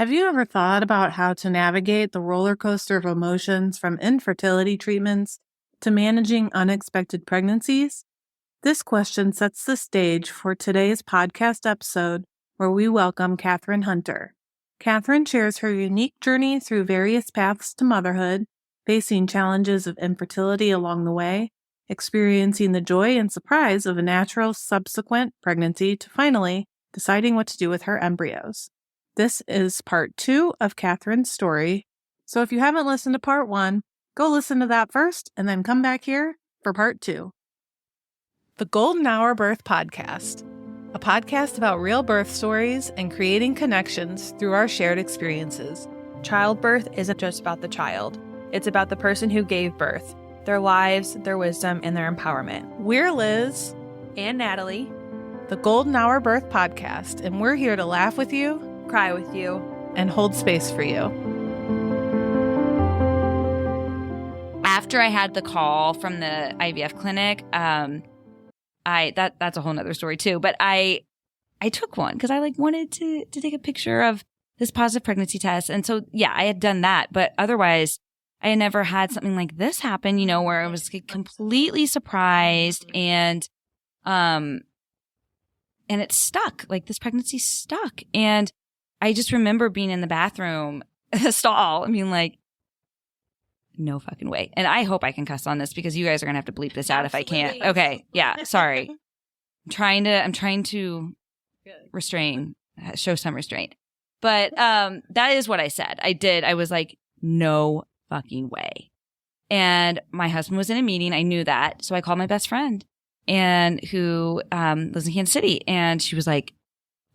Have you ever thought about how to navigate the roller coaster of emotions from infertility treatments to managing unexpected pregnancies? This question sets the stage for today's podcast episode where we welcome Katherine Hunter. Katherine shares her unique journey through various paths to motherhood, facing challenges of infertility along the way, experiencing the joy and surprise of a natural subsequent pregnancy to finally deciding what to do with her embryos. This is part 2 of Katherine's story. So if you haven't listened to part 1, go listen to that first and then come back here for part 2. The Golden Hour Birth Podcast, a podcast about real birth stories and creating connections through our shared experiences. Childbirth isn't just about the child. It's about the person who gave birth, their lives, their wisdom, and their empowerment. We're Liz and Natalie, the Golden Hour Birth Podcast, and we're here to laugh with you, cry with you, and hold space for you. After I had the call from the IVF clinic, that's a whole nother story too. But I took one because I wanted to take a picture of this positive pregnancy test, and so yeah, I had done that. But otherwise, I had never had something like this happen. Where I was completely surprised and it stuck. This pregnancy stuck, and I just remember being in the bathroom stall. No fucking way. And I hope I can cuss on this because you guys are going to have to bleep this out. Absolutely. If I can't. Okay. Yeah. Sorry. I'm trying to restrain, show some restraint. But that is what I said. I was like, no fucking way. And my husband was in a meeting. I knew that. So I called my best friend and who lives in Kansas City. And she was like,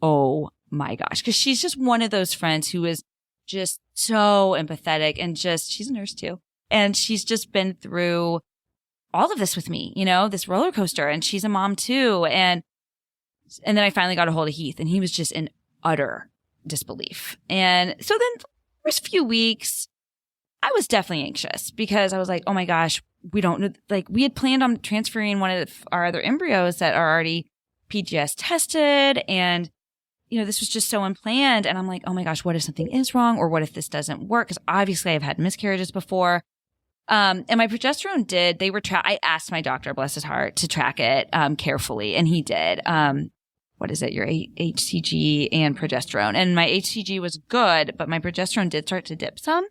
oh my gosh. Because she's just one of those friends who is just so empathetic and she's a nurse too. And she's just been through all of this with me, this roller coaster. And she's a mom too. And then I finally got a hold of Heath and he was just in utter disbelief. And so then the first few weeks, I was definitely anxious because I was like, oh my gosh, we don't we had planned on transferring one of our other embryos that are already PGS tested. And this was just so unplanned. And I'm like, oh my gosh, what if something is wrong? Or what if this doesn't work? Because obviously I've had miscarriages before. And my progesterone I asked my doctor, bless his heart, to track it carefully. And he did. What is it? Your HCG and progesterone. And my HCG was good, but my progesterone did start to dip some.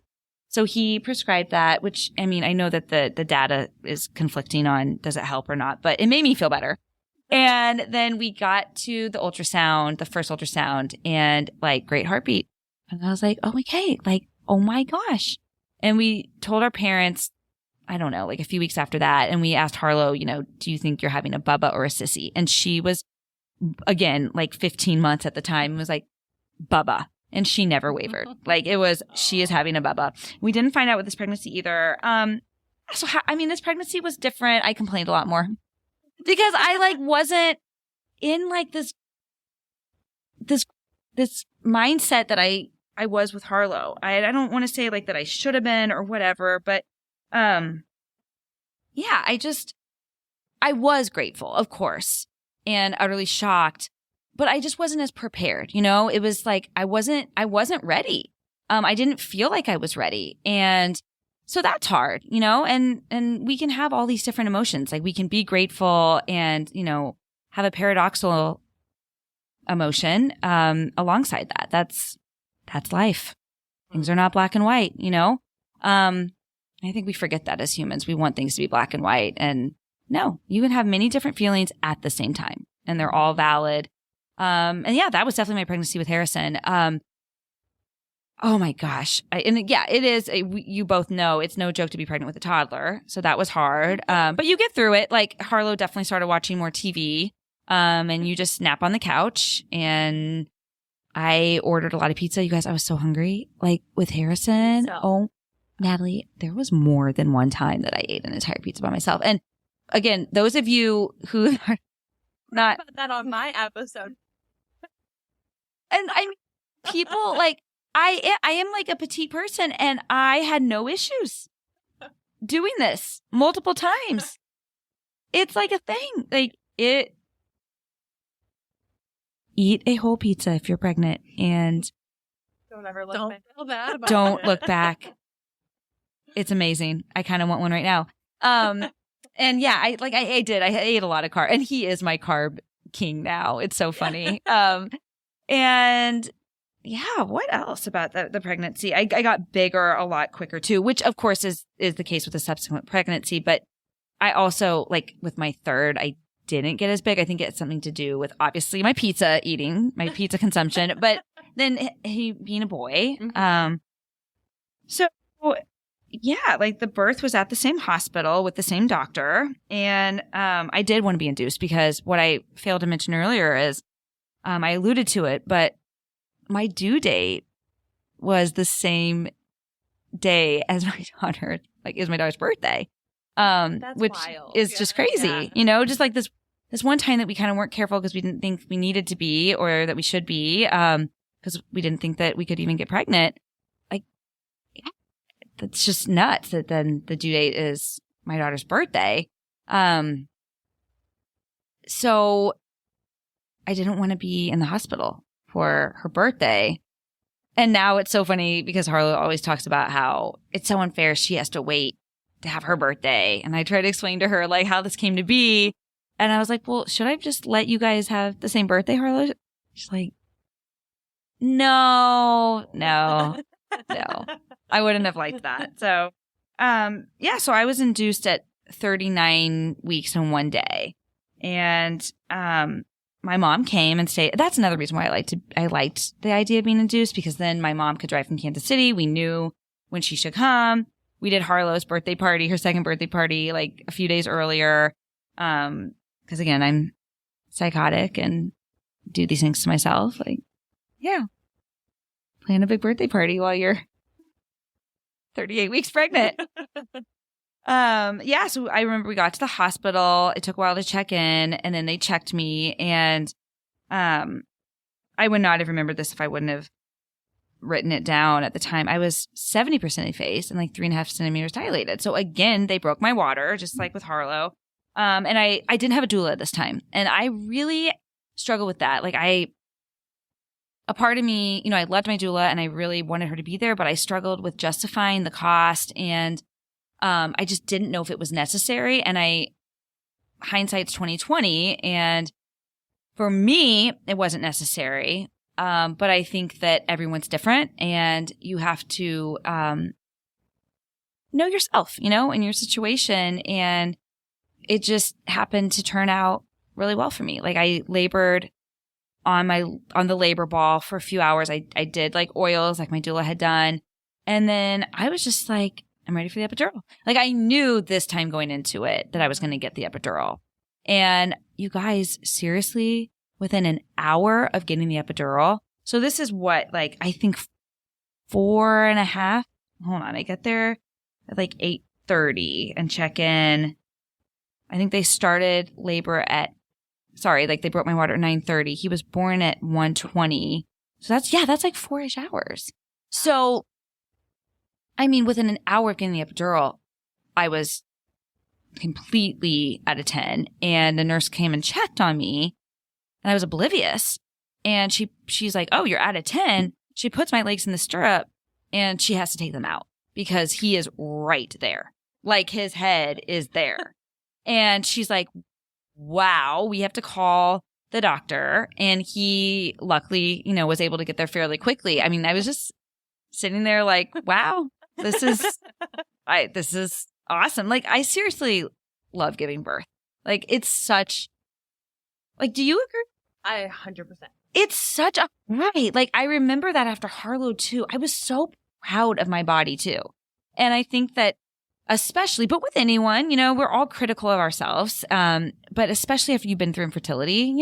So he prescribed that, which, I know that the data is conflicting on does it help or not, but it made me feel better. And then we got to the ultrasound, the first ultrasound, and great heartbeat. And I was like, oh, okay, oh my gosh. And we told our parents, I don't know, a few weeks after that. And we asked Harlow, do you think you're having a bubba or a sissy? And she was, again, 15 months at the time, and was like, bubba. And she never wavered. She is having a bubba. We didn't find out with this pregnancy either. This pregnancy was different. I complained a lot more. Because I wasn't in this mindset that I was with Harlow. I don't want to say that I should have been or whatever, but I was grateful, of course, and utterly shocked, but I just wasn't as prepared. It was I wasn't ready. I didn't feel like I was ready, and so that's hard, and we can have all these different emotions. We can be grateful and, have a paradoxical emotion, alongside that. That's life. Things are not black and white, I think we forget that as humans. We want things to be black and white, and no, you can have many different feelings at the same time and they're all valid. That was definitely my pregnancy with Harrison. Oh my gosh. It is. You both know it's no joke to be pregnant with a toddler. So that was hard. But you get through it. Harlow definitely started watching more TV. And you just nap on the couch. And I ordered a lot of pizza. You guys, I was so hungry. With Harrison. Oh, Natalie, there was more than one time that I ate an entire pizza by myself. And again, those of you who are not. Put that on my episode. And people I am a petite person, and I had no issues doing this multiple times. It's a thing. Eat a whole pizza if you're pregnant and Don't ever look Don't back. feel bad about Don't it. look back. It's amazing. I kind of want one right now. And yeah, I did. I ate a lot of carb, and he is my carb king now. It's so funny. And yeah, what else about the pregnancy? I got bigger a lot quicker too, which of course is the case with the subsequent pregnancy. But I also, like with my third, I didn't get as big. I think it had something to do with obviously my pizza consumption, but then he being a boy. Mm-hmm. So yeah, like the birth was at the same hospital with the same doctor. And I did want to be induced because what I failed to mention earlier is I alluded to it, but my due date was the same day as my daughter, like is my daughter's birthday. Which wild. is just crazy, just like this one time that we kind of weren't careful because we didn't think we needed to be or that we should be, because we didn't think that we could even get pregnant. Like, that's just nuts that then the due date is my daughter's birthday. So I didn't want to be in the hospital for her birthday. And now it's so funny because Harlow always talks about how it's so unfair. She has to wait to have her birthday. And I try to explain to her like how this came to be. And I was like, well, should I just let you guys have the same birthday, Harlow? She's like, no. I wouldn't have liked that. So, so I was induced at 39 weeks and 1 day. And, my mom came and stayed. That's another reason why I liked the idea of being induced, because then my mom could drive from Kansas City. We knew when she should come. We did Harlow's birthday party, her second birthday party, like a few days earlier. Because again, I'm psychotic and do these things to myself. Like, yeah, plan a big birthday party while you're 38 weeks pregnant. So I remember we got to the hospital. It took a while to check in, and then they checked me, and I would not have remembered this if I wouldn't have written it down at the time. I was 70% effaced and like 3.5 centimeters dilated. So again, they broke my water, just like with Harlow. And I didn't have a doula at this time, and I really struggled with that. Like a part of me, I loved my doula and I really wanted her to be there, but I struggled with justifying the cost, and I just didn't know if it was necessary. And hindsight's 2020. And for me, it wasn't necessary. But I think that everyone's different, and you have to, know yourself, in your situation. And it just happened to turn out really well for me. Like I labored on the labor ball for a few hours. I did like oils like my doula had done. And then I was just like, I'm ready for the epidural. Like I knew this time going into it that I was going to get the epidural. And you guys, seriously, within an hour of getting the epidural. So this is what, like, I think 4.5. Hold on. I get there at like 8:30 and check in. I think they started labor they broke my water at 9:30. He was born at 1:20. So that's like 4-ish hours. So I mean, within an hour of getting the epidural, I was completely out of 10. And the nurse came and checked on me, and I was oblivious. And she's like, oh, you're out of 10. She puts my legs in the stirrup, and she has to take them out because he is right there. Like his head is there. And she's like, wow, we have to call the doctor. And he luckily, was able to get there fairly quickly. I mean, I was just sitting there like, wow. This is awesome. Like, I seriously love giving birth. Like, it's such, like, do you agree? I 100%. It's such a, right. Like, I remember that after Harlow too. I was so proud of my body too. And I think that especially, but with anyone, we're all critical of ourselves. But especially after you've been through infertility,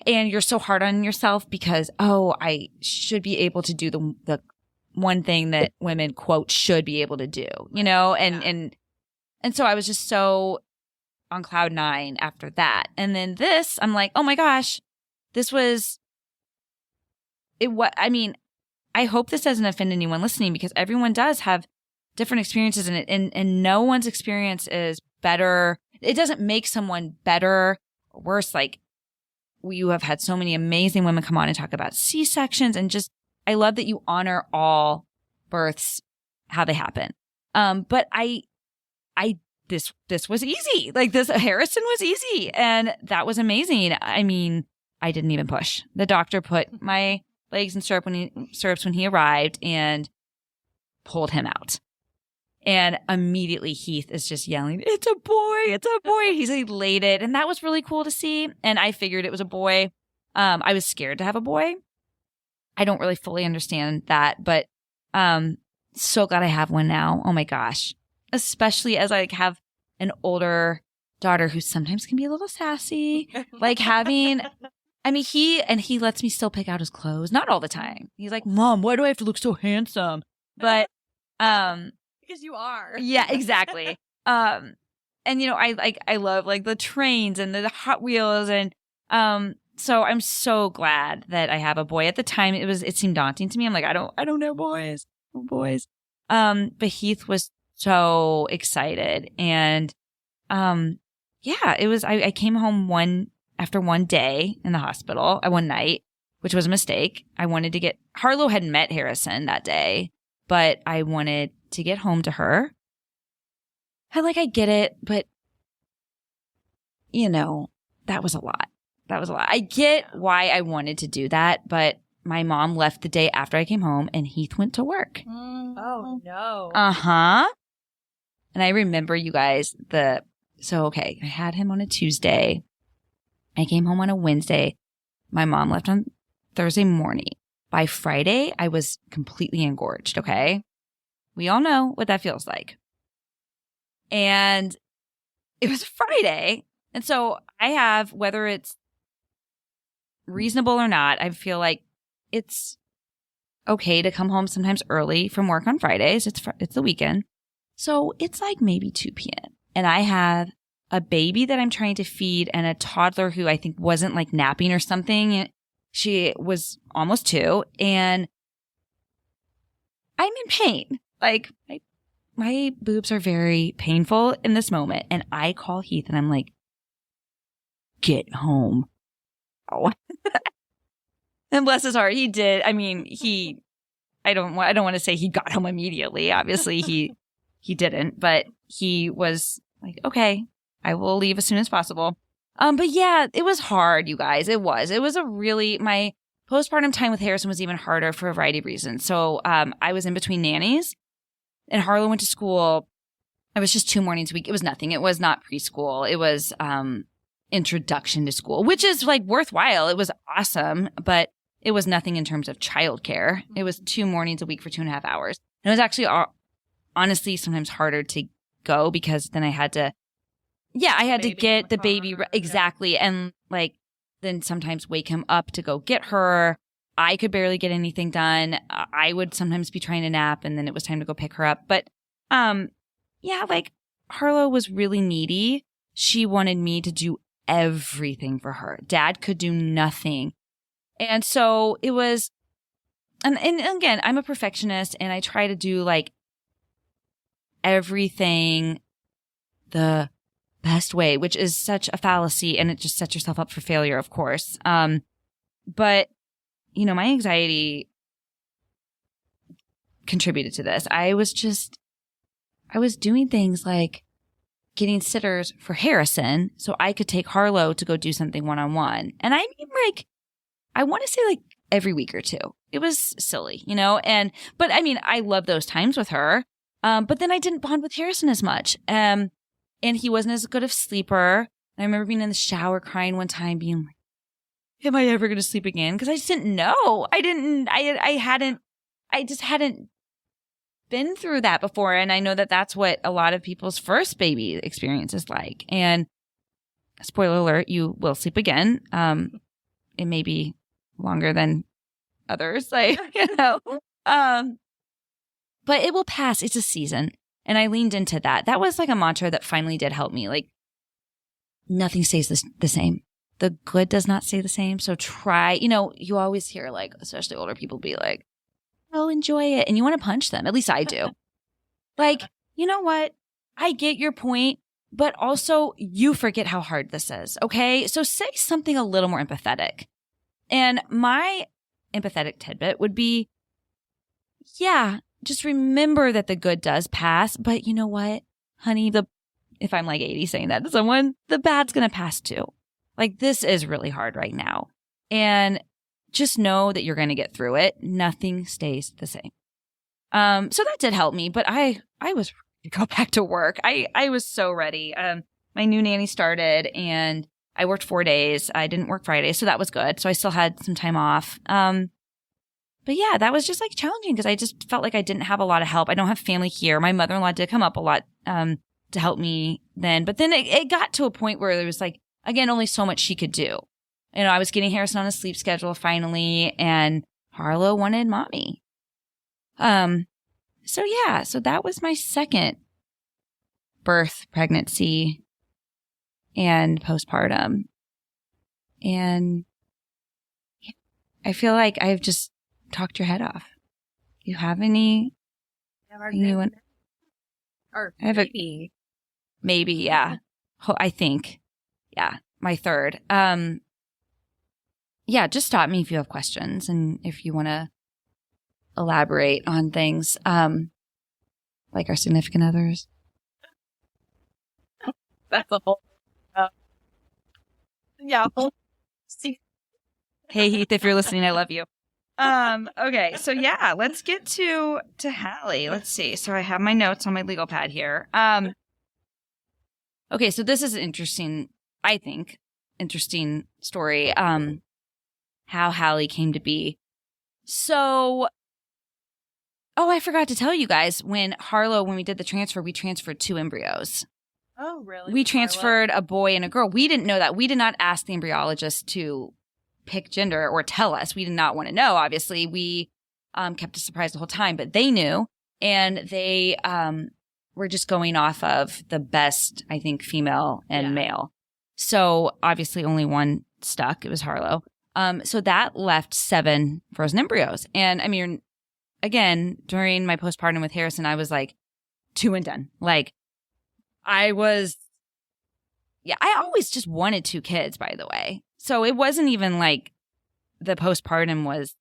and you're so hard on yourself because, I should be able to do the one thing that women, quote, should be able to do, and so I was just so on cloud 9 after that. And then this, I'm like, oh my gosh, this was it. I mean, I hope this doesn't offend anyone listening, because everyone does have different experiences in it, and no one's experience is better. It doesn't make someone better or worse. Like, you have had so many amazing women come on and talk about C-sections and just I love that you honor all births, how they happen. But this was easy. Like this Harrison was easy. And that was amazing. I mean, I didn't even push. The doctor put my legs in stirrups when he arrived and pulled him out. And immediately Heath is just yelling, "It's a boy, it's a boy." He's elated. And that was really cool to see. And I figured it was a boy. I was scared to have a boy. I don't really fully understand that, but so glad I have one now. Oh my gosh. Especially as I have an older daughter who sometimes can be a little sassy. Like he lets me still pick out his clothes. Not all the time. He's like, "Mom, why do I have to look so handsome?" But, because you are. Yeah, exactly. And I love like the trains and the Hot Wheels. And, so I'm so glad that I have a boy. At the time, it seemed daunting to me. I'm like, I don't know boys. No boys. But Heath was so excited. And, it was, I came home after one day in the hospital, one night, which was a mistake. Harlow had met Harrison that day, but I wanted to get home to her. I get it, but that was a lot. I get why I wanted to do that, but my mom left the day after I came home and Heath went to work. Oh, no. Uh-huh. And I remember, you guys, I had him on a Tuesday. I came home on a Wednesday. My mom left on Thursday morning. By Friday, I was completely engorged, okay? We all know what that feels like. And it was Friday. And so I have, whether it's reasonable or not, I feel like it's okay to come home sometimes early from work on Fridays. It's the weekend. So it's like maybe 2 p.m. And I have a baby that I'm trying to feed and a toddler who I think wasn't like napping or something. She was almost 2 and I'm in pain. Like my boobs are very painful in this moment. And I call Heath and I'm like, "Get home." Oh. And bless his heart, he did. I mean, I don't want to say he got home immediately. Obviously he didn't, but he was like, "Okay, I will leave as soon as possible." But yeah, it was hard, you guys. It was my postpartum time with Harrison was even harder for a variety of reasons. So, I was in between nannies and Harlow went to school. It was just 2 mornings a week. It was nothing. It was not preschool. It was, introduction to school, which is like worthwhile. It was awesome, but it was nothing in terms of childcare. It was 2 mornings a week for 2.5 hours. And it was actually honestly sometimes harder to go because then I had to get the baby exactly. And like, then sometimes wake him up to go get her. I could barely get anything done. I would sometimes be trying to nap and then it was time to go pick her up. But, like Harlow was really needy. She wanted me to do everything for her. Dad could do nothing. And so it was, and again, I'm a perfectionist and I try to do like everything the best way, which is such a fallacy and it just sets yourself up for failure, of course. But my anxiety contributed to this. I was doing things like getting sitters for Harrison so I could take Harlow to go do something one-on-one. And I mean, like, I want to say like every week or 2. It was silly, but I mean, I love those times with her. But then I didn't bond with Harrison as much. And he wasn't as good of sleeper. And I remember being in the shower crying one time being like, "Am I ever going to sleep again?" Because I just didn't know. I just hadn't been through that before. And I know that that's what a lot of people's first baby experience is like. And spoiler alert, you will sleep again. It may be longer than others, but it will pass. It's a season. And I leaned into that. That was like a mantra that finally did help me. Like, nothing stays the same. The good does not stay the same. So try, you always hear like, especially older people be like, "Oh, enjoy it." And you want to punch them. At least I do. Like, you know what? I get your point, but also you forget how hard this is. Okay. So say something a little more empathetic. And my empathetic tidbit would be yeah, just remember that the good does pass. But you know what, honey, if I'm like 80 saying that to someone, the bad's going to pass too. Like, this is really hard right now. And just know that you're going to get through it. Nothing stays the same. So that did help me, but I was ready to go back to work. I was so ready. My new nanny started and I worked 4 days. I didn't work Friday, so that was good. So I still had some time off. But yeah, that was just like challenging because I just felt like I didn't have a lot of help. I don't have family here. My mother-in-law did come up a lot to help me then. But then it got to a point where there was like, again, only so much she could do. You know, I was getting Harrison on a sleep schedule finally, and Harlow wanted mommy. So yeah, so that was my second birth, pregnancy, and postpartum. And I feel like I've just talked your head off. You have any? You want? Or I have maybe, yeah. I think, yeah, my third. Yeah, just stop me if you have questions and if you want to elaborate on things, like our significant others. That's a whole. Yeah. Hey Heath, if you're listening, I love you. Okay, so yeah, let's get to Hallie. Let's see. So I have my notes on my legal pad here. Okay, so this is an interesting story. How Hallie came to be. So, I forgot to tell you guys, when we did the transfer, we transferred 2 embryos. Oh, really? We transferred a boy and a girl. We didn't know that. We did not ask the embryologist to pick gender or tell us. We did not want to know, obviously. We kept a surprise the whole time, but they knew. And they were just going off of the best, I think, female and male. So obviously only one stuck. It was Harlow. So that left 7 frozen embryos. And I mean, again, during my postpartum with Harrison, I was like 2 and done. Like I always just wanted 2 kids, by the way. So it wasn't even like the postpartum was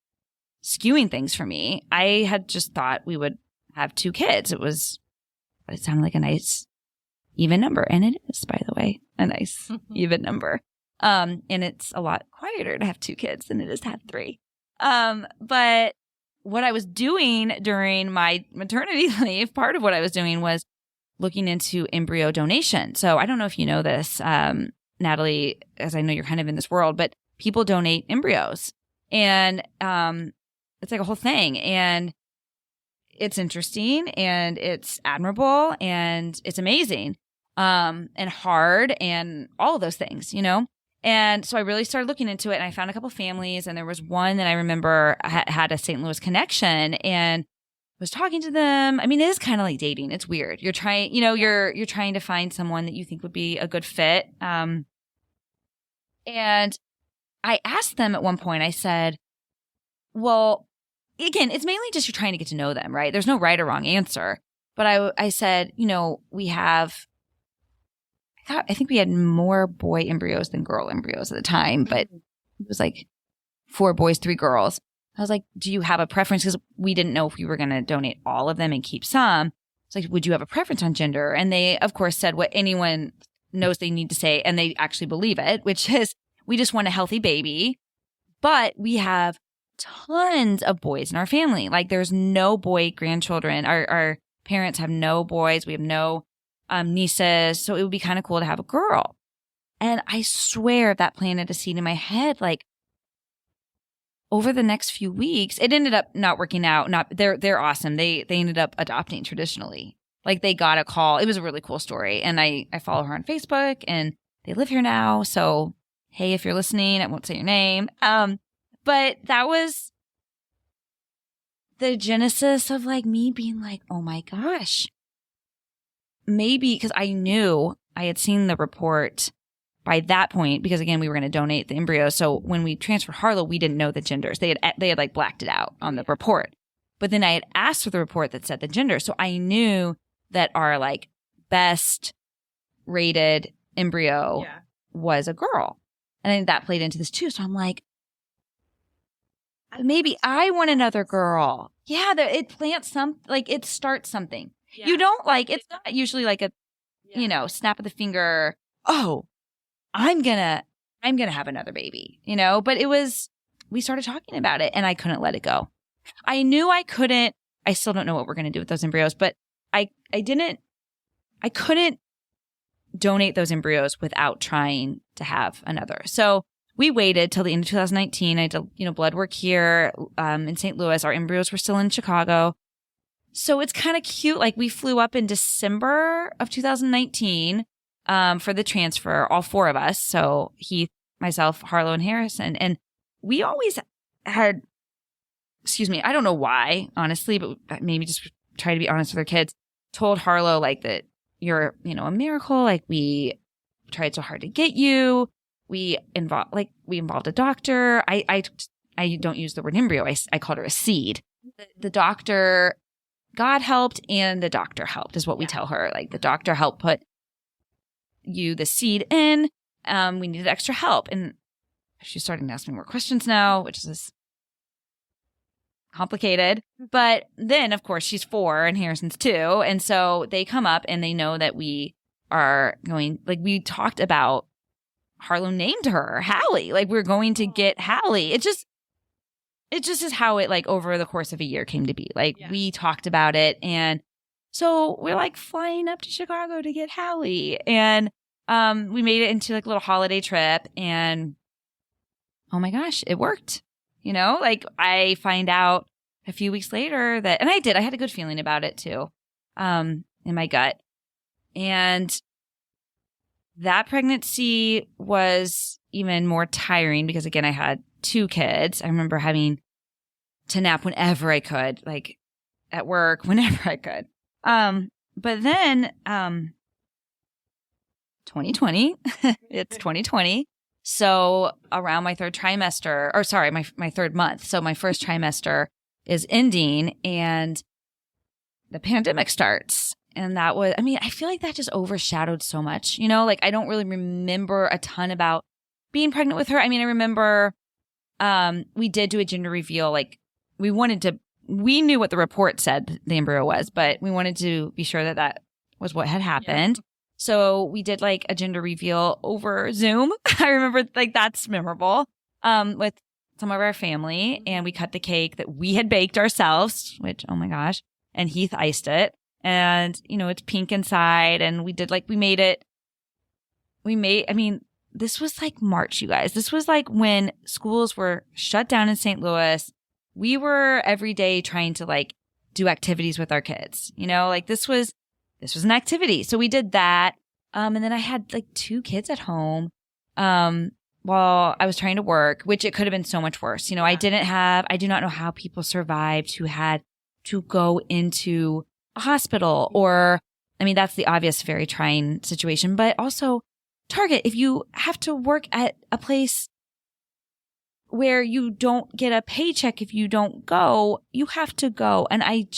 skewing things for me. I had just thought we would have 2 kids. It sounded like a nice even number. And it is, by the way, a nice even number. And it's a lot quieter to have 2 kids than it is to have 3. But what I was doing during my maternity leave, part of what I was doing was looking into embryo donation. So I don't know if you know this, Natalie, as I know you're kind of in this world, but people donate embryos. And it's like a whole thing. And it's interesting and it's admirable and it's amazing and hard and all of those things, you know? And so I really started looking into it and I found a couple families and there was one that I remember had a St. Louis connection and was talking to them. I mean, it is kind of like dating. It's weird. You're trying, you're trying to find someone that you think would be a good fit. And I asked them at one point, I said, well, again, it's mainly just you're trying to get to know them, right? There's no right or wrong answer. But I said, I think we had more boy embryos than girl embryos at the time, but it was like 4 boys, 3 girls. I was like, do you have a preference? Because we didn't know if we were going to donate all of them and keep some. It's like, would you have a preference on gender? And they, of course, said what anyone knows they need to say, and they actually believe it, which is we just want a healthy baby, but we have tons of boys in our family. Like there's no boy grandchildren. Our parents have no boys. We have no nieces. So it would be kind of cool to have a girl. And I swear that planted a seed in my head. Like over the next few weeks, it ended up not working out. They're awesome. They ended up adopting traditionally. Like they got a call. It was a really cool story. And I follow her on Facebook and they live here now. So, hey, if you're listening, I won't say your name. But that was the genesis of like me being like, oh my gosh, maybe because I knew I had seen the report by that point, because again, we were going to donate the embryos. So when we transferred Harlow, we didn't know the genders. They had like blacked it out on the report. But then I had asked for the report that said the gender. So I knew that our like best rated embryo was a girl. And I think that played into this too. So I'm like, maybe I want another girl. Yeah, it plants it starts something. Yeah. You don't it's not usually like a, snap of the finger. Oh, I'm gonna have another baby, but we started talking about it and I couldn't let it go. I knew I couldn't, I still don't know what we're going to do with those embryos, but I couldn't donate those embryos without trying to have another. So we waited till the end of 2019. I did, blood work here in St. Louis. Our embryos were still in Chicago. So it's kind of cute. Like we flew up in December of 2019 for the transfer, all four of us. So Heath, myself, Harlow, and Harrison. And we always had, I don't know why, honestly, but maybe just try to be honest with our kids, told Harlow that you're, a miracle. Like we tried so hard to get you. We involved a doctor. I don't use the word embryo. I called her a seed. The doctor, God helped and the doctor helped is what we tell her. Like the doctor helped put the seed in. We needed extra help. And she's starting to ask me more questions now, which is complicated. But then, of course, she's 4 and Harrison's 2. And so they come up and they know that we are going, we talked about, Harlow named her Hallie. We're going to get Hallie. It just is how it over the course of a year came to be. We talked about it. And so we're flying up to Chicago to get Hallie. And we made it into a little holiday trip. And oh my gosh, it worked. I find out a few weeks later that, and I had a good feeling about it too, in my gut. And that pregnancy was even more tiring because, again, I had 2 kids. I remember having to nap whenever I could, at work, whenever I could. But then 2020, it's 2020. So around my 3rd trimester, or sorry, my 3rd month. So my first trimester is ending and the pandemic starts. And that was, I feel like that just overshadowed so much, I don't really remember a ton about being pregnant with her. I remember we did do a gender reveal. We knew what the report said the embryo was, but we wanted to be sure that was what had happened. Yeah. So we did a gender reveal over Zoom. I remember that's memorable with some of our family. And we cut the cake that we had baked ourselves, which, oh my gosh, and Heath iced it. And, it's pink inside. And we did this was March, you guys. This was when schools were shut down in St. Louis. We were every day trying to do activities with our kids. This was an activity. So we did that. And then I had 2 kids at home while I was trying to work, which it could have been so much worse. I do not know how people survived who had to go into a hospital or, that's the obvious, very trying situation, but also Target, if you have to work at a place where you don't get a paycheck if you don't go, you have to go. And I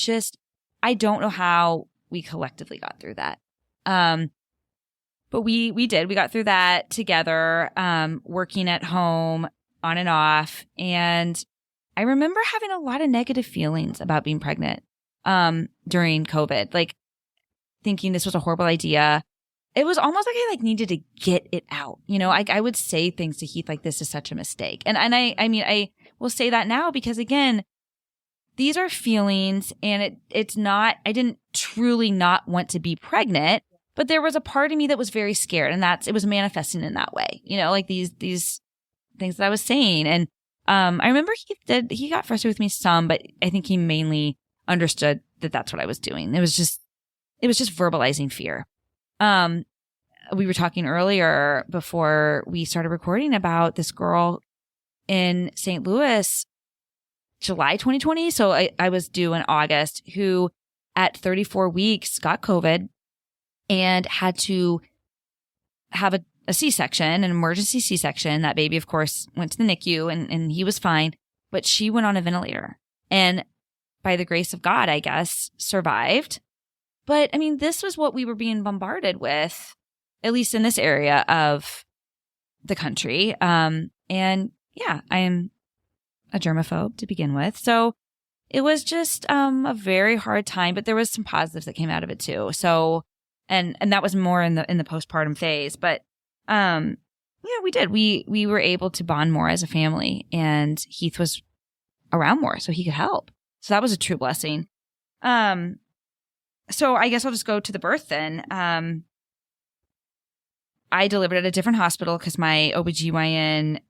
don't know how we collectively got through that. But we did. We got through that together, working at home on and off. And I remember having a lot of negative feelings about being pregnant during COVID, thinking this was a horrible idea. It was almost like I needed to get it out. I would say things to Heath this is such a mistake. And I will say that now because, again, these are feelings and it's not, I didn't truly not want to be pregnant, but there was a part of me that was very scared and it was manifesting in that way, these things that I was saying. And I remember he got frustrated with me some, but I think he mainly understood that that's what I was doing. It was just verbalizing fear. We were talking earlier before we started recording about this girl in St. Louis, July 2020. So I was due in August, who at 34 weeks got COVID and had to have a C-section, an emergency C-section. That baby, of course, went to the NICU and he was fine, but she went on a ventilator and by the grace of God, I guess, survived. But this was what we were being bombarded with, at least in this area of the country. And yeah, I am a germaphobe to begin with. So it was just a very hard time, but there was some positives that came out of it too. So, and that was more in the postpartum phase. But we did. We were able to bond more as a family, and Heath was around more so he could help. So that was a true blessing. So I guess I'll just go to the birth then. I delivered at a different hospital because my OBGYN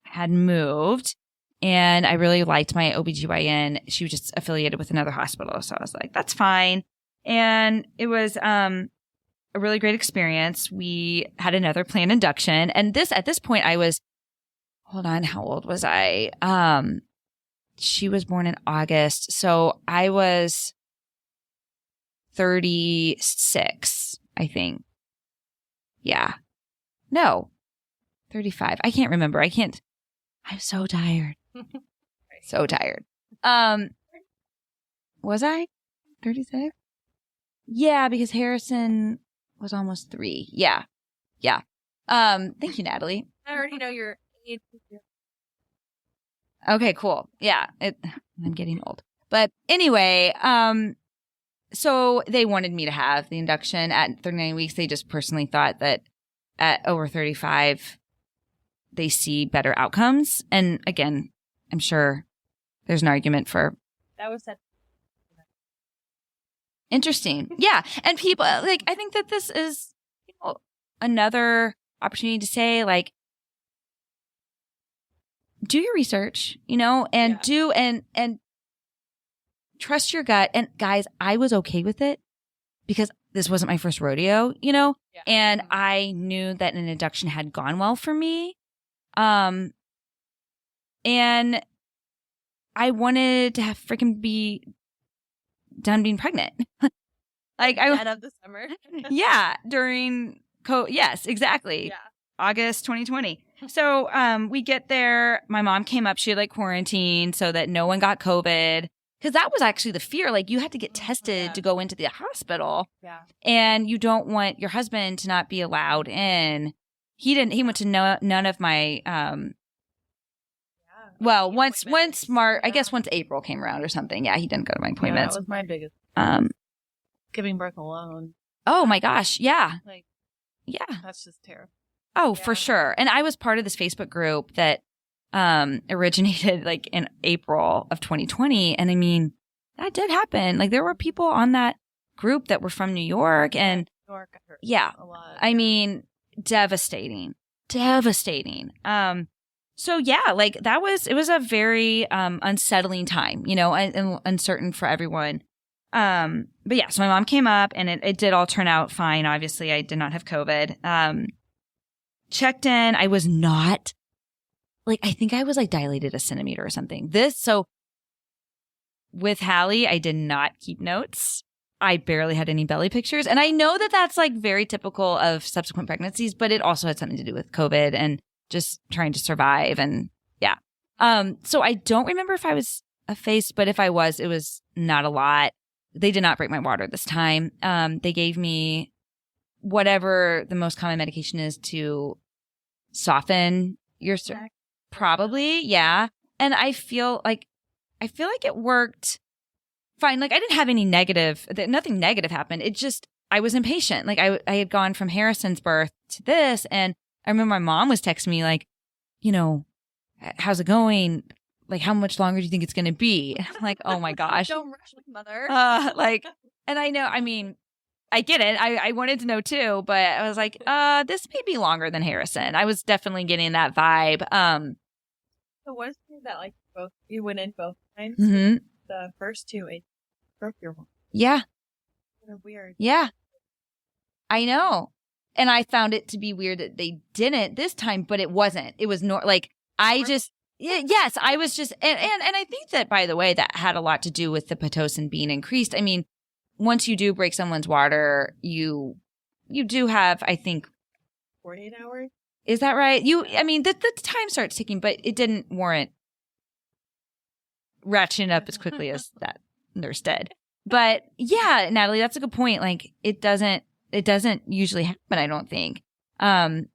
had moved, and I really liked my OBGYN. She was just affiliated with another hospital. So I was like, that's fine. And it was a really great experience. We had another planned induction. And at this point I was, hold on, how old was I? She was born in August. So I was 36, I think. Yeah. No, 35. I can't remember. I'm so tired. So tired. Was I 36? Yeah, because Harrison was almost 3. Yeah. Yeah. Thank you, Natalie. I already know your age. Okay, cool. Yeah. I'm getting old. But anyway, so they wanted me to have the induction at 39 weeks. They just personally thought that at over 35, they see better outcomes. And again, I'm sure there's an argument for That was said. interesting. Yeah. And people, like, I think that this is another opportunity to say, like, do your research, and do and trust your gut. And guys, I was okay with it because this wasn't my first rodeo, and I knew that an induction had gone well for me. And I wanted to have freaking be done being pregnant. Like End of the summer. yeah, during yes, exactly. Yeah. August 2020. So we get there. My mom came up. She had quarantined so that no one got COVID. Because that was actually the fear. Like, you had to get tested to go into the hospital. Yeah. And you don't want your husband to not be allowed in. He went to none of my, well, once April came around or something. Yeah, he didn't go to my appointments. That was my biggest. Giving birth alone. Oh my gosh. Yeah. Yeah. That's just terrible. Oh, for sure. And I was part of this Facebook group that originated in April of 2020. And I mean, that did happen. There were people on that group that were from New York, and yeah, a lot. I mean, devastating. So yeah, it was a very unsettling time, and uncertain for everyone. But yeah, so my mom came up, and it did all turn out fine. Obviously, I did not have COVID. Checked in. I was not I think I was dilated a centimeter or something. So with Hallie, I did not keep notes. I barely had any belly pictures. And I know that that's very typical of subsequent pregnancies, but it also had something to do with COVID and just trying to survive. And yeah. So I don't remember if I was effaced, but if I was, it was not a lot. They did not break my water this time. They gave me whatever the most common medication is to soften your probably, yeah. And I feel like it worked fine. I didn't have any nothing negative happened. It just, I was impatient. I had gone from Harrison's birth to this, and I remember my mom was texting me how's it going? How much longer do you think it's going to be? And I'm like, oh my gosh. Don't rush my mother. And I know, I mean, I get it. I wanted to know too, but I was like, this may be longer than Harrison. I was definitely getting that vibe. So what is it that you went in both times? Mm-hmm. The first two, it broke your one. Yeah. Kind of weird. Yeah. I know. And I found it to be weird that they didn't this time, but it wasn't. It was yes, I was just, and I think that, by the way, that had a lot to do with the Pitocin being increased. I mean, once you do break someone's water, you do have, I think, 48 hours. Is that right? The time starts ticking, but it didn't warrant ratcheting up as quickly as that nurse did. But yeah, Natalie, that's a good point. It doesn't usually happen, I don't think. But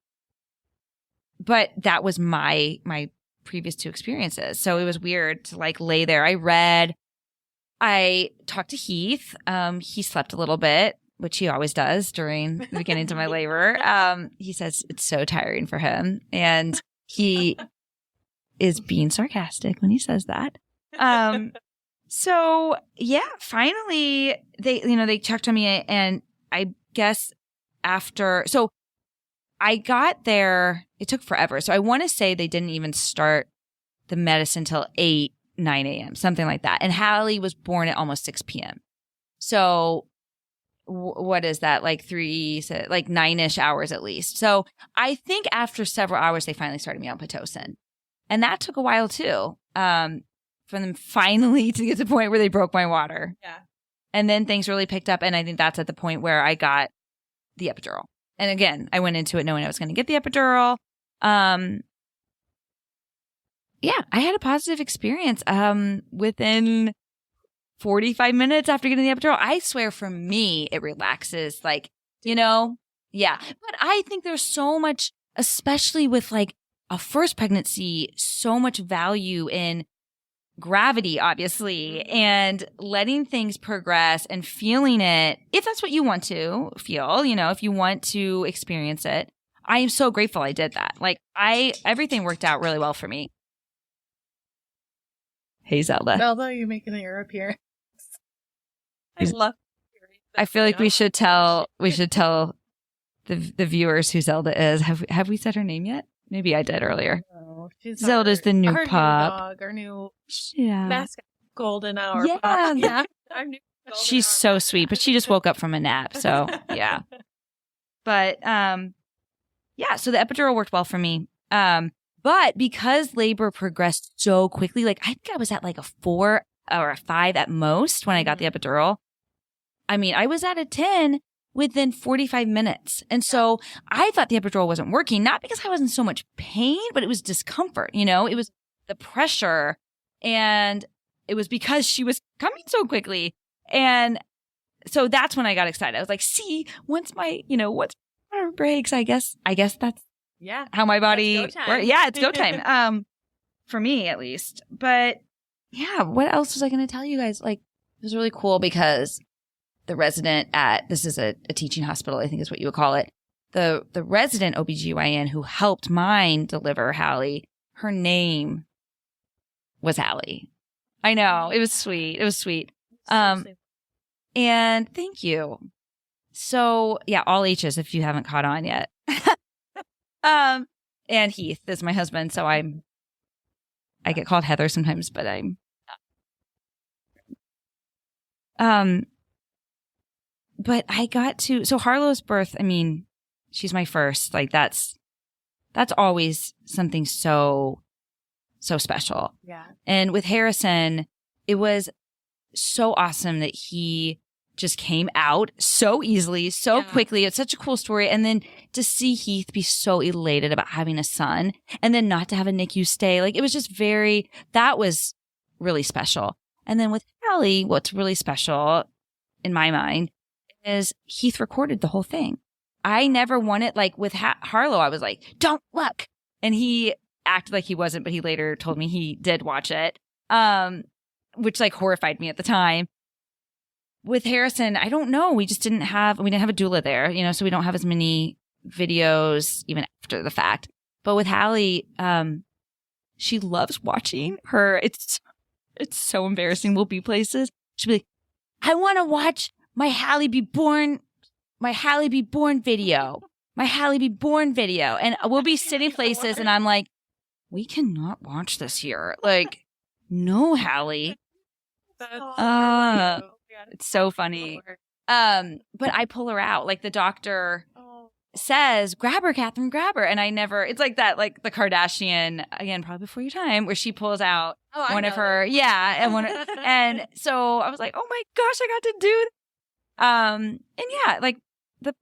that was my previous two experiences. So it was weird to like lay there. I talked to Heath. He slept a little bit, which he always does during the beginnings of my labor. He says it's so tiring for him. And he is being sarcastic when he says that. So yeah, finally they checked on me, and I guess so I got there, it took forever. So I want to say they didn't even start the medicine till 9 a.m., something like that. And Hallie was born at almost 6 p.m. So what is that? Like 9-ish hours at least. So I think after several hours, they finally started me on Pitocin. And that took a while too. For them finally to get to the point where they broke my water. Yeah. And then things really picked up. And I think that's at the point where I got the epidural. And again, I went into it knowing I was going to get the epidural. Yeah, I had a positive experience within 45 minutes after getting the epidural. I swear for me, it relaxes. Like, yeah. But I think there's so much, especially with like a first pregnancy, so much value in gravity, obviously, and letting things progress and feeling it, if that's what you want to feel, if you want to experience it. I am so grateful I did that. Like everything worked out really well for me. Hey, Zelda. Zelda, you're making your appearance. I feel like we should tell the viewers who Zelda is. Have we said her name yet? Maybe I did earlier. No, Zelda's the new pup. pup. New dog, our new mascot, golden hour. Yeah, pup. Yeah. Our new she's so sweet, but she just woke up from a nap. So yeah. But yeah. So the epidural worked well for me. But because labor progressed so quickly, like I think I was at like a 4 or a 5 at most when I got the epidural. I mean, I was at a 10 within 45 minutes. And so I thought the epidural wasn't working, not because I was in so much pain, but it was discomfort, it was the pressure, and it was because she was coming so quickly. And so that's when I got excited. I was like, see, once my, once my breaks, I guess that's how my body works. Yeah, it's go time. For me at least. But yeah, what else was I going to tell you guys? Like, it was really cool because the resident this is a teaching hospital, I think is what you would call it. The resident OBGYN who helped mine deliver Hallie, her name was Hallie. I know. It was sweet. It was sweet. And thank you. So yeah, all H's if you haven't caught on yet. And Heath is my husband, so I get called Heather sometimes, but I'm but I got to, so Harlow's birth, I mean, she's my first, like that's always something so special. Yeah. And with Harrison, it was so awesome that he just came out so easily, so quickly. It's such a cool story. And then to see Heath be so elated about having a son and then not to have a NICU stay, like it was just that was really special. And then with Hallie, what's really special in my mind is Heath recorded the whole thing. I never wanted, like with Harlow, I was like, don't look. And he acted like he wasn't, but he later told me he did watch it, which like horrified me at the time. With Harrison, I don't know. We didn't have a doula there, so we don't have as many videos even after the fact. But with Hallie, she loves watching her. It's so embarrassing. We'll be places. She'll be like, I want to watch my Hallie be born video. My Hallie be born video. And we'll be sitting places and I'm like, we cannot watch this here. Like, no, Hallie. It's so funny. But I pull her out. Like the doctor says, grab her, Katherine, grab her. And I never, it's like that, like the Kardashian, again, probably before your time, where she pulls out one of her, and so I was like, oh my gosh, I got to do and yeah, like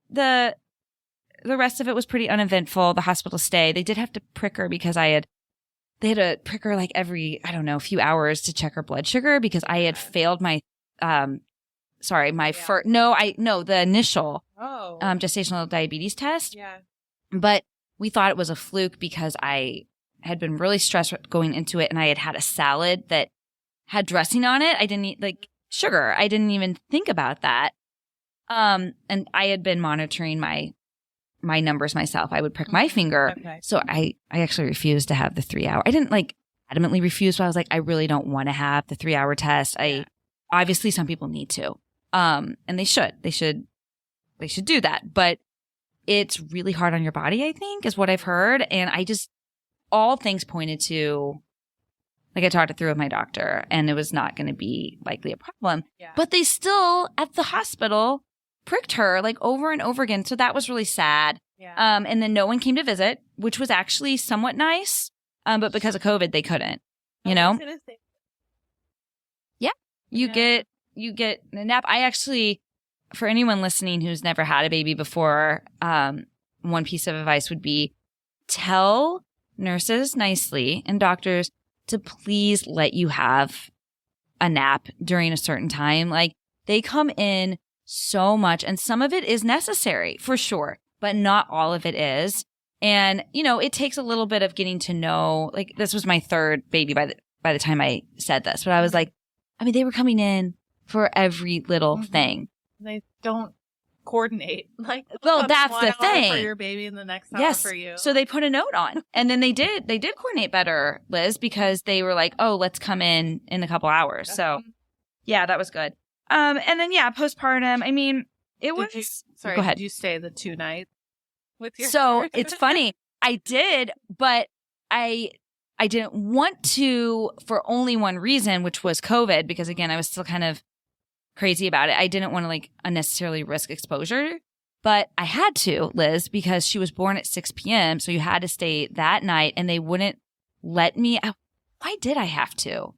the rest of it was pretty uneventful. The hospital stay, they did have to prick her because they had to prick her like every, I don't know, few hours to check her blood sugar because I had failed my, the initial gestational diabetes test. Yeah. But we thought it was a fluke because I had been really stressed going into it, and I had had a salad that had dressing on it. I didn't eat like sugar. I didn't even think about that. And I had been monitoring my numbers myself. I would prick my finger. Okay. So I actually refused to have the 3 hour. I didn't like adamantly refuse, but I was like, I really don't want to have the 3 hour test. Obviously some people need to. And they should do that. But it's really hard on your body, I think, is what I've heard. And all things pointed to, like, I talked it through with my doctor, and it was not going to be likely a problem. Yeah. But they still, at the hospital, pricked her like over and over again. So that was really sad. Yeah. And then no one came to visit, which was actually somewhat nice. But because of COVID, they couldn't, you know? Yeah. You get a nap. I actually, for anyone listening who's never had a baby before, one piece of advice would be tell nurses nicely and doctors to please let you have a nap during a certain time. Like, they come in so much, and some of it is necessary for sure, but not all of it is. And, you know, it takes a little bit of getting to know, like, this was my third baby by the time I said this, but I was like, I mean, they were coming in for every little thing. They don't coordinate. Like, well, that's the thing. For your baby and the next hour for you. So they put a note on, and then they did coordinate better, Liz, because they were like, oh, let's come in a couple hours. So yeah, that was good. And then postpartum. I mean, it was. Sorry, go ahead. Did you stay the 2 nights with your? So it's funny. I did, but I didn't want to for only one reason, which was COVID, because again, I was still kind of crazy about it. I didn't want to like unnecessarily risk exposure, but I had to, Liz, because she was born at 6 p.m. So you had to stay that night, and they wouldn't let me. Why did I have to?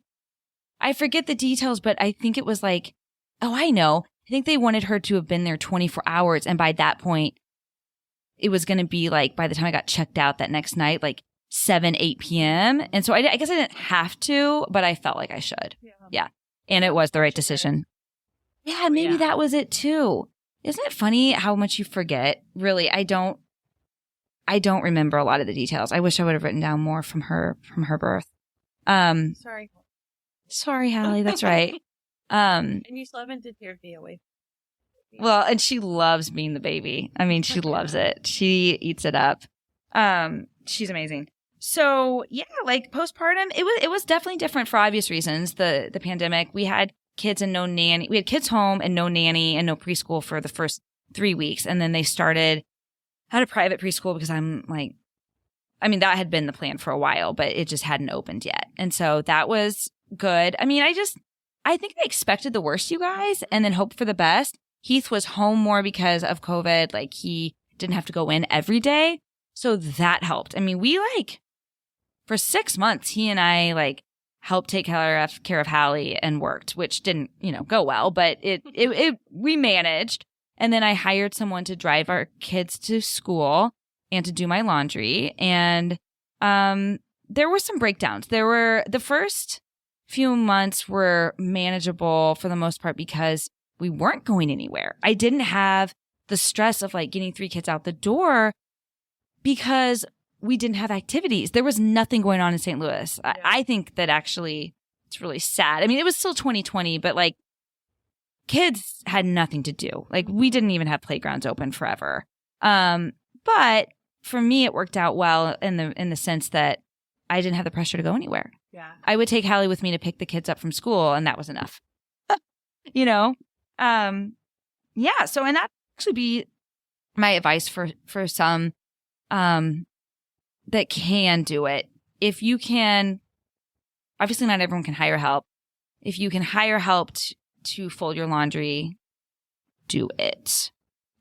I forget the details, but I think it was like, oh, I know. I think they wanted her to have been there 24 hours. And by that point, it was going to be like, by the time I got checked out that next night, like 7, 8 p.m. And so I guess I didn't have to, but I felt like I should. Yeah. And it was the right decision. Yeah, maybe that was it too. Isn't it funny how much you forget? Really, I don't remember a lot of the details. I wish I would have written down more from her birth. Sorry, Hallie. That's right. And you still haven't deterred me away. Well, and she loves being the baby. I mean, she loves it. She eats it up. She's amazing. So yeah, like postpartum, it was definitely different for obvious reasons. The pandemic, we had kids and no nanny. We had kids home and no nanny and no preschool for the first 3 weeks. And then they started at a private preschool because that had been the plan for a while, but it just hadn't opened yet. And so that was good. I mean, I think I expected the worst, you guys, and then hoped for the best. Heath was home more because of COVID. Like, he didn't have to go in every day. So that helped. I mean, we for 6 months, he and I helped take care of Hallie and worked, which didn't, go well, but we managed. And then I hired someone to drive our kids to school and to do my laundry. And there were some breakdowns. The first few months were manageable for the most part because we weren't going anywhere. I didn't have the stress of getting 3 kids out the door because we didn't have activities. There was nothing going on in St. Louis. Yeah. I think that actually it's really sad. I mean, it was still 2020, but kids had nothing to do. We didn't even have playgrounds open forever. But for me, it worked out well in the sense that I didn't have the pressure to go anywhere. Yeah. I would take Hallie with me to pick the kids up from school, and that was enough. Yeah. So, and that actually be my advice for some, that can do it. If you can, obviously not everyone can hire help. If you can hire help to fold your laundry, do it.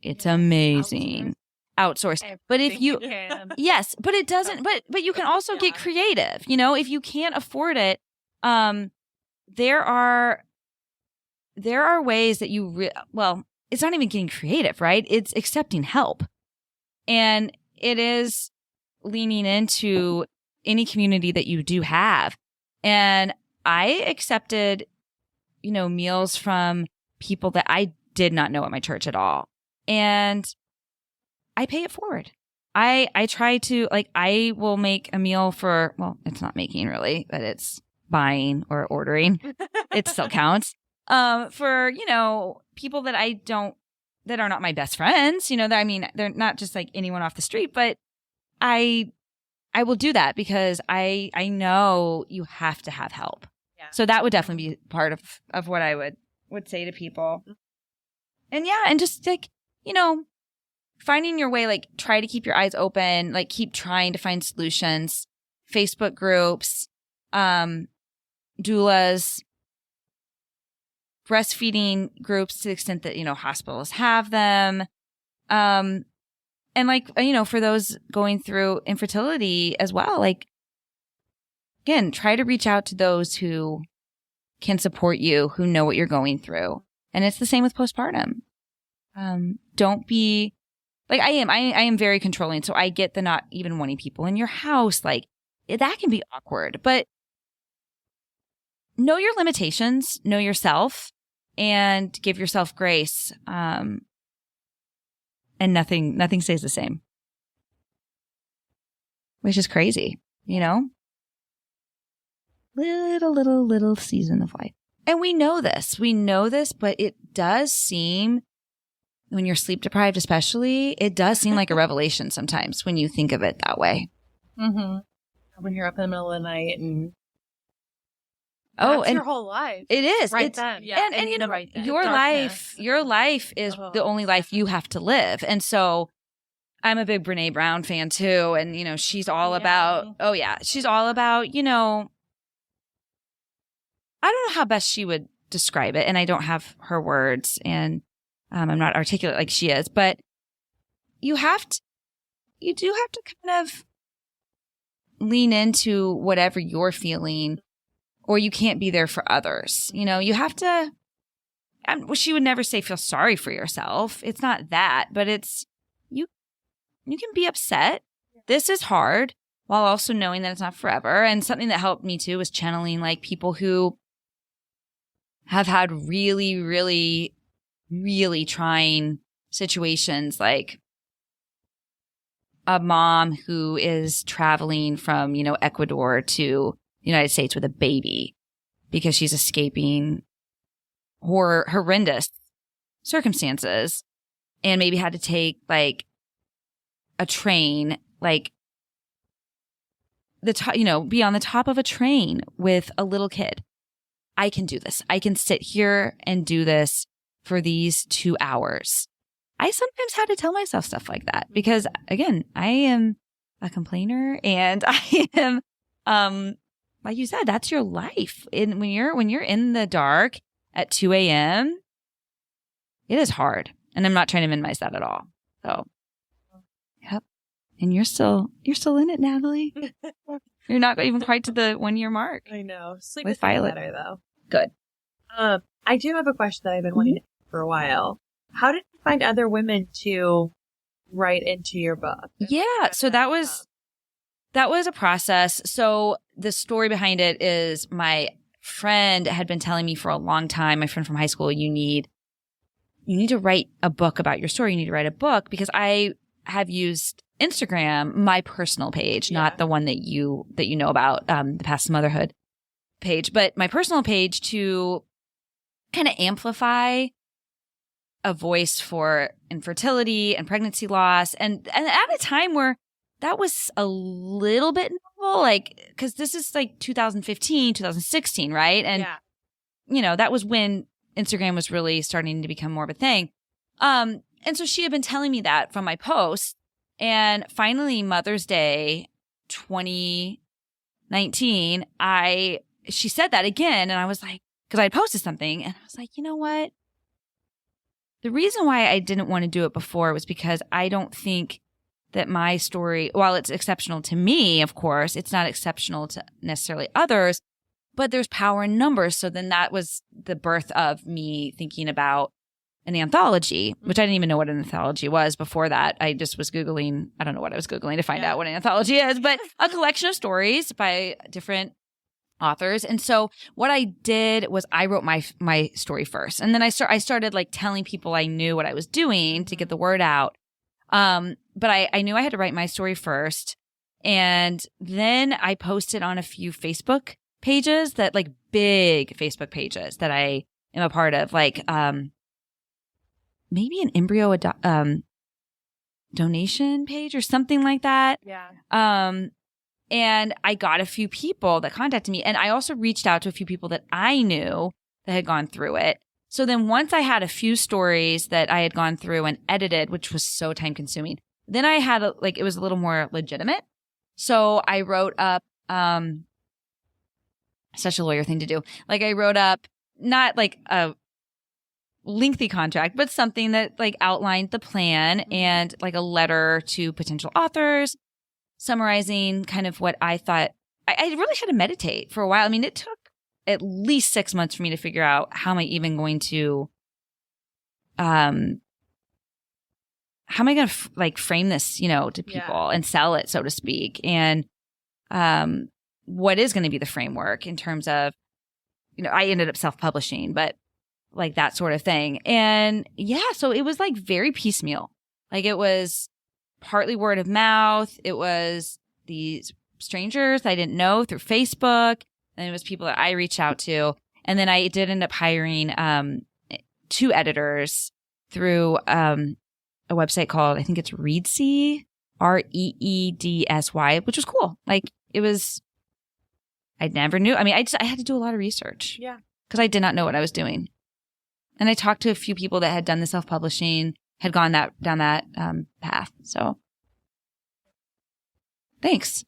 It's amazing. Outsource. But if you yes, but it doesn't, but you can also get creative. If you can't afford it, there are ways that it's not even getting creative, right? It's accepting help. And it is leaning into any community that you do have. And I accepted, meals from people that I did not know at my church at all. And I pay it forward. I try to, like, I will make a meal for, well, it's not making really, but it's buying or ordering. It still counts. For, you know, people that that are not my best friends, you know, I mean, they're not just like anyone off the street, but I will do that because I know you have to have help. Yeah. So that would definitely be part of what I would say to people. And yeah, and just like, you know, finding your way, like try to keep your eyes open, like keep trying to find solutions, Facebook groups, doulas, breastfeeding groups to the extent that, you know, hospitals have them. And like, you know, for those going through infertility as well, like, again, try to reach out to those who can support you, who know what you're going through. And it's the same with postpartum. Don't be like I am very controlling. So I get the not even wanting people in your house. Like that can be awkward, but know your limitations, know yourself, and give yourself grace. And nothing stays the same, which is crazy, you know? Little season of life. And we know this, but it does seem, when you're sleep deprived especially, it does seem like a revelation sometimes when you think of it that way. Mm-hmm. When you're up in the middle of the night and that's and your whole life. It is. Right then. Yeah. And you know, right then. your life is the only life you have to live. And so I'm a big Brene Brown fan too. And, you know, she's all about, she's all about, you know, I don't know how best she would describe it. And I don't have her words and I'm not articulate like she is, but you do have to kind of lean into whatever you're feeling, or you can't be there for others. You know, you have to, she would never say feel sorry for yourself. It's not that, but it's, you can be upset. This is hard, while also knowing that it's not forever. And something that helped me too was channeling like people who have had really, really, really trying situations, like a mom who is traveling from, you know, Ecuador to the United States with a baby because she's escaping horrendous circumstances and maybe had to take like a train, like be on the top of a train with a little kid. I can do this. I can sit here and do this for these 2 hours. I sometimes had to tell myself stuff like that because, again, I am a complainer and I am, like you said, that's your life. And when you're in the dark at 2 a.m., it is hard. And I'm not trying to minimize that at all. So, yep. And you're still in it, Natalie. You're not even quite to the 1 year mark. I know. Sleep with is getting Violet. better though. Good. I do have a question that I've been wanting to ask for a while. How did you find other women to write into your book? Yeah. So that was a process. So the story behind it is my friend had been telling me for a long time, my friend from high school, you need to write a book about your story. You need to write a book because I have used Instagram, my personal page, not the one that you know about, the Past Motherhood page, but my personal page to kind of amplify a voice for infertility and pregnancy loss. And at a time where that was a little bit novel, like, because this is like 2015, 2016, right? And, you know, that was when Instagram was really starting to become more of a thing. And so she had been telling me that from my posts. And finally, Mother's Day 2019, she said that again. And I was like, because I had posted something and I was like, you know what? The reason why I didn't want to do it before was because I don't think that my story, while it's exceptional to me, of course, it's not exceptional to necessarily others, but there's power in numbers. So then that was the birth of me thinking about an anthology, which I didn't even know what an anthology was before that. I just was Googling, I don't know what I was Googling to find out what an anthology is, but a collection of stories by different authors. And so what I did was I wrote my story first. And then I started like telling people I knew what I was doing to get the word out. But I knew I had to write my story first. And then I posted on a few Facebook pages that like big Facebook pages that I am a part of, like, maybe an embryo, donation page or something like that. Yeah. And I got a few people that contacted me. And I also reached out to a few people that I knew that had gone through it. So then once I had a few stories that I had gone through and edited, which was so time consuming, then I had it was a little more legitimate. So I wrote up, such a lawyer thing to do. Like I wrote up not like a lengthy contract, but something that like outlined the plan and like a letter to potential authors summarizing kind of what I thought. I really had to meditate for a while. I mean, it took at least 6 months for me to figure out how am I even going to, frame this, to people and sell it, so to speak. And, what is going to be the framework in terms of, I ended up self-publishing, but like that sort of thing. And yeah, so it was like very piecemeal. Like it was partly word of mouth. It was these strangers I didn't know through Facebook. And it was people that I reached out to. And then I did end up hiring 2 editors through a website called, I think it's Reedsy, Reedsy, which was cool. Like it was, I never knew. I mean, I had to do a lot of research. Yeah. Because I did not know what I was doing. And I talked to a few people that had done the self-publishing, had gone down that path. So thanks.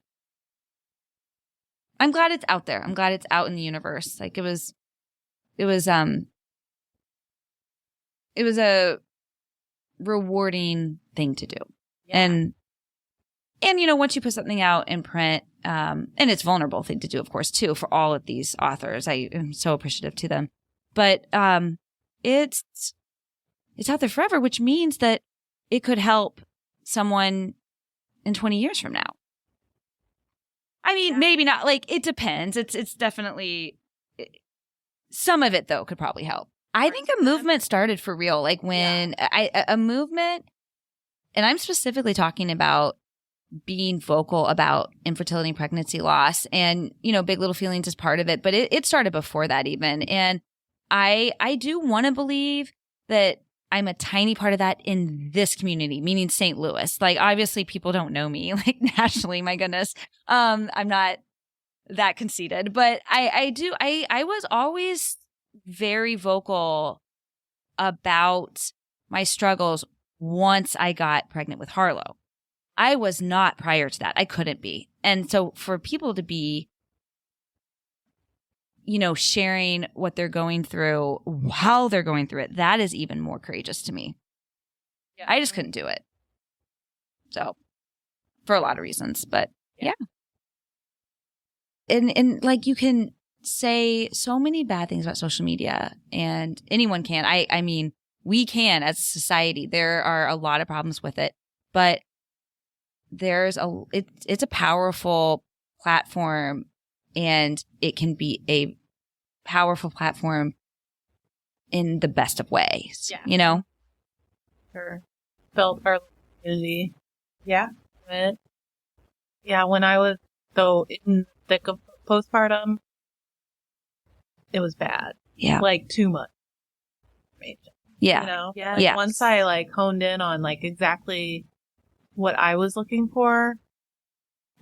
I'm glad it's out there. I'm glad it's out in the universe. Like it was a rewarding thing to do. Yeah. And once you put something out in print, and it's a vulnerable thing to do, of course, too, for all of these authors. I am so appreciative to them. But it's out there forever, which means that it could help someone in 20 years from now. I mean, maybe not. Like, it depends. It's definitely some of it, though, could probably help. I think a movement started for real. Like when a movement, and I'm specifically talking about being vocal about infertility and pregnancy loss, and Big Little Feelings is part of it, but it started before that even. And I do want to believe that I'm a tiny part of that in this community, meaning St. Louis. Like, obviously, people don't know me, like, nationally, my goodness. I'm not that conceited, but I was always very vocal about my struggles once I got pregnant with Harlow. I was not prior to that. I couldn't be. And so for people to be, sharing what they're going through while they're going through it, that is even more courageous to me. Yeah. I just couldn't do it. So for a lot of reasons, but yeah. And like you can say so many bad things about social media, and anyone can. I mean, we can as a society. There are a lot of problems with it, but it's a powerful platform, and it can be a powerful platform in the best of ways. Yeah. Sure. Felt our community. Yeah. Yeah. When I was in the thick of postpartum, it was bad. Yeah. Like too much information. Yeah. Yeah. Like once I honed in on exactly what I was looking for,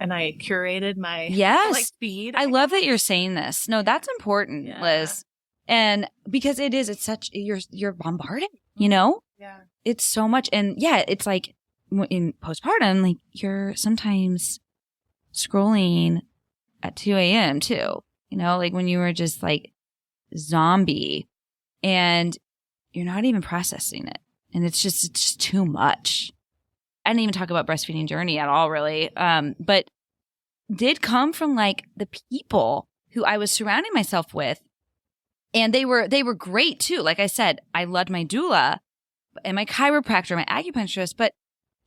and I curated my feed. I love that you're saying this. No, that's important, Liz. And because it's such, you're bombarded, Yeah. It's so much. And it's like in postpartum, you're sometimes scrolling at 2 a.m. too, like when you were just zombie and you're not even processing it. And it's just too much. I didn't even talk about breastfeeding journey at all, really. But did come from the people who I was surrounding myself with. And they were great too. Like I said, I loved my doula and my chiropractor, my acupuncturist, but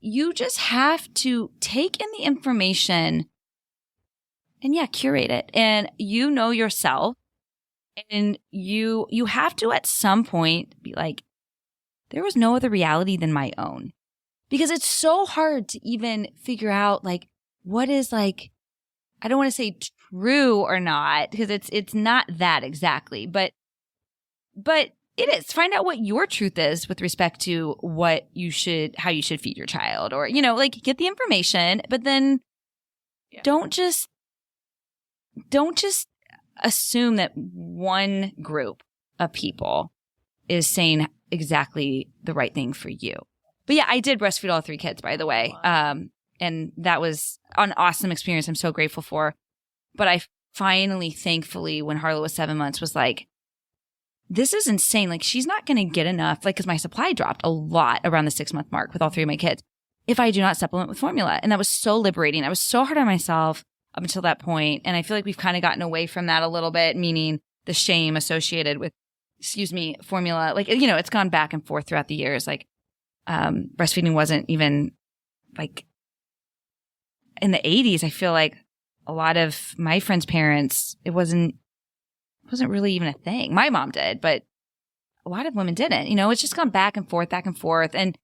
you just have to take in the information and curate it. And yourself, and you have to at some point be like, there was no other reality than my own. because it's so hard to even figure out like what is like, I don't want to say true or not, because it's not that exactly, but it is. Find out what your truth is with respect to how you should feed your child, or, like get the information, but then don't just assume that one group of people is saying exactly the right thing for you. But yeah, I did breastfeed all 3 kids, by the way. Wow. And that was an awesome experience I'm so grateful for. But I finally, thankfully, when Harlow was 7 months, was like, this is insane. Like, she's not going to get enough, like, because my supply dropped a lot around the 6-month mark with all 3 of my kids if I do not supplement with formula. And that was so liberating. I was so hard on myself up until that point. And I feel like we've kind of gotten away from that a little bit, meaning the shame associated with, formula. Like, it's gone back and forth throughout the years. Like, breastfeeding wasn't even like in the 80s. I feel like a lot of my friends' parents, it wasn't really even a thing. My mom did, but a lot of women didn't. It's just gone back and forth. And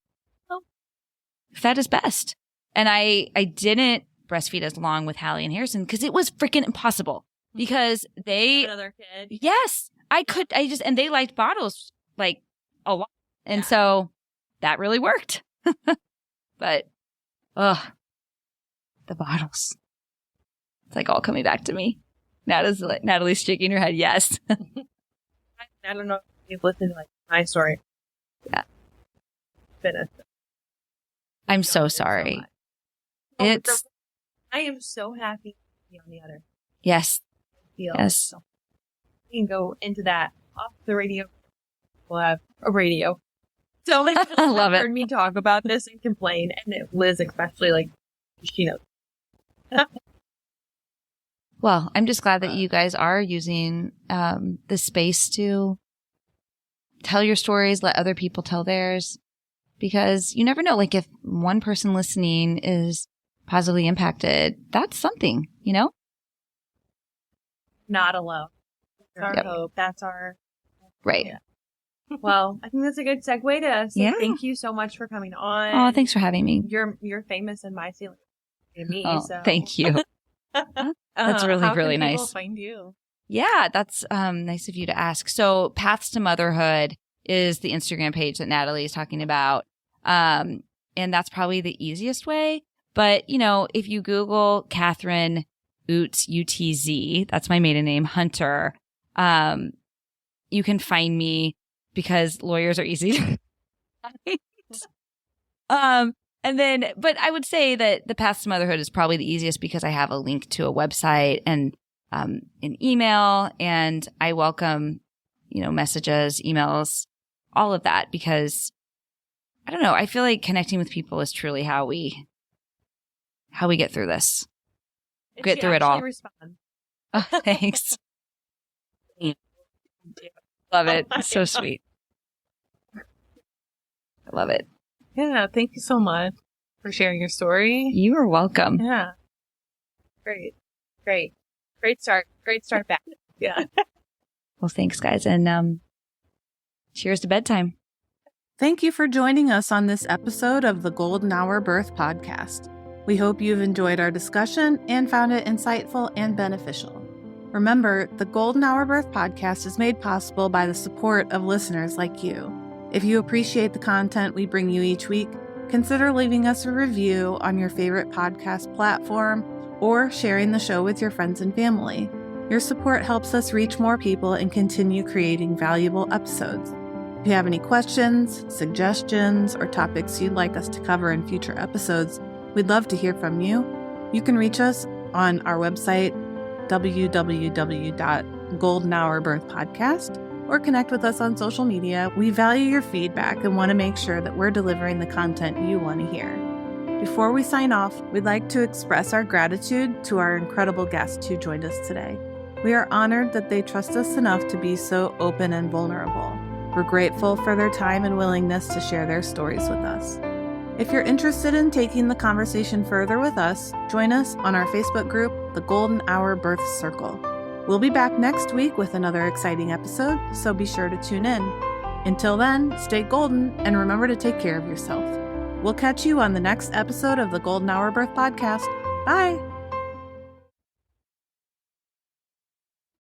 fed is best. And I didn't breastfeed as long with Hallie and Harrison because it was freaking impossible, because Another kid. Yes, and they liked bottles like a lot. And so that really worked. But, the bottles. It's like all coming back to me. Natalie's shaking her head. Yes. I don't know if you've listened to like my story. Yeah. Fitness. I'm so sorry. I am so happy to be on the other. Yes. Yes. So we can go into that off the radio. We'll have a radio. So many people I love have it. heard me talk about this and complain, and Liz especially, like, she knows. Well, I'm just glad that you guys are using the space to tell your stories, let other people tell theirs, because you never know. Like, if one person listening is positively impacted, that's something, Not alone. That's our hope. That's our... Right. Yeah. Well, I think that's a good segue to say thank you so much for coming on. Oh, thanks for having me. You're famous in my ceiling. And me, Oh, so. thank you. That's really, how really can people nice. find you? Yeah, that's nice of you to ask. So Paths to Motherhood is the Instagram page that Natalie is talking about. And that's probably the easiest way. But, if you Google Katherine Utz, U-T-Z, that's my maiden name, Hunter, you can find me because lawyers are easy to find. But I would say that the Paths to Motherhood is probably the easiest because I have a link to a website and an email, and I welcome, messages, emails, all of that, because I don't know. I feel like connecting with people is truly how we get through this. Get through it all. Respond. Oh, thanks. Love it. So sweet. I love it. Yeah, thank you so much for sharing your story. You are welcome. Yeah. Great start back. Yeah. Well, thanks, guys. And cheers to bedtime. Thank you for joining us on this episode of the Golden Hour Birth Podcast. We hope you've enjoyed our discussion and found it insightful and beneficial. Remember, the Golden Hour Birth Podcast is made possible by the support of listeners like you. If you appreciate the content we bring you each week, consider leaving us a review on your favorite podcast platform or sharing the show with your friends and family. Your support helps us reach more people and continue creating valuable episodes. If you have any questions, suggestions, or topics you'd like us to cover in future episodes, we'd love to hear from you. You can reach us on our website, www.goldenhourbirthpodcast, or connect with us on social media. We value your feedback and want to make sure that we're delivering the content you want to hear. Before we sign off, we'd like to express our gratitude to our incredible guests who joined us today. We are honored that they trust us enough to be so open and vulnerable. We're grateful for their time and willingness to share their stories with us. If you're interested in taking the conversation further with us, join us on our Facebook group, The Golden Hour Birth Circle. We'll be back next week with another exciting episode, so be sure to tune in. Until then, stay golden and remember to take care of yourself. We'll catch you on the next episode of the Golden Hour Birth Podcast. Bye!